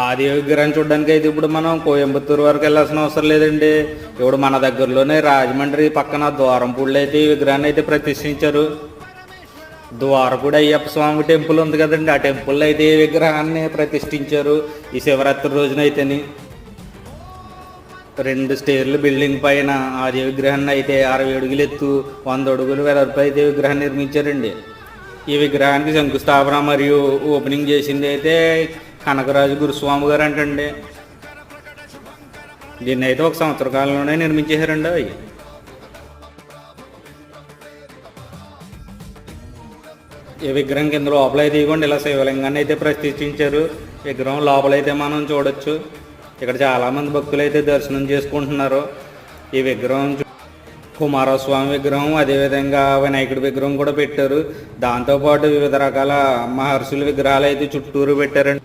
ఆది విగ్రహం చూడడానికి అయితే ఇప్పుడు మనం కోయంబత్తూరు వరకు వెళ్ళాల్సిన అవసరం లేదండి. ఇప్పుడు మన దగ్గరలోనే రాజమండ్రి పక్కన ద్వారంపూడిలో అయితే ఈ విగ్రహాన్ని అయితే ప్రతిష్ఠించారు. ద్వారపూడి అయ్యప్ప స్వామి టెంపుల్ ఉంది కదండి, ఆ టెంపుల్లో అయితే ఈ విగ్రహాన్ని ప్రతిష్ఠించారు ఈ శివరాత్రి రోజున అయితేని. 2 స్టేర్ల బిల్డింగ్ పైన ఆది విగ్రహాన్ని అయితే 60 అడుగులు ఎత్తు 100 అడుగులు వెడల్పు అయితే విగ్రహాన్ని నిర్మించారండి. ఈ విగ్రహానికి శంకుస్థాపన మరియు ఓపెనింగ్ చేసింది అయితే కనకరాజు గురుస్వామి గారు అంటండి. దీన్ని అయితే 1 సంవత్సర కాలంలోనే నిర్మించేశారండి. అవి ఈ విగ్రహం కింద లోపల అయితే ఇవ్వండి ఇలా శివలింగాన్ని అయితే ప్రతిష్ఠించారు. విగ్రహం లోపలైతే మనం చూడొచ్చు. ఇక్కడ చాలామంది భక్తులు అయితే దర్శనం చేసుకుంటున్నారు. ఈ విగ్రహం కుమారస్వామి విగ్రహం, అదేవిధంగా వినాయకుడి విగ్రహం కూడా పెట్టారు. దాంతోపాటు వివిధ రకాల మహర్షుల విగ్రహాలు అయితే చుట్టూరు పెట్టారండి.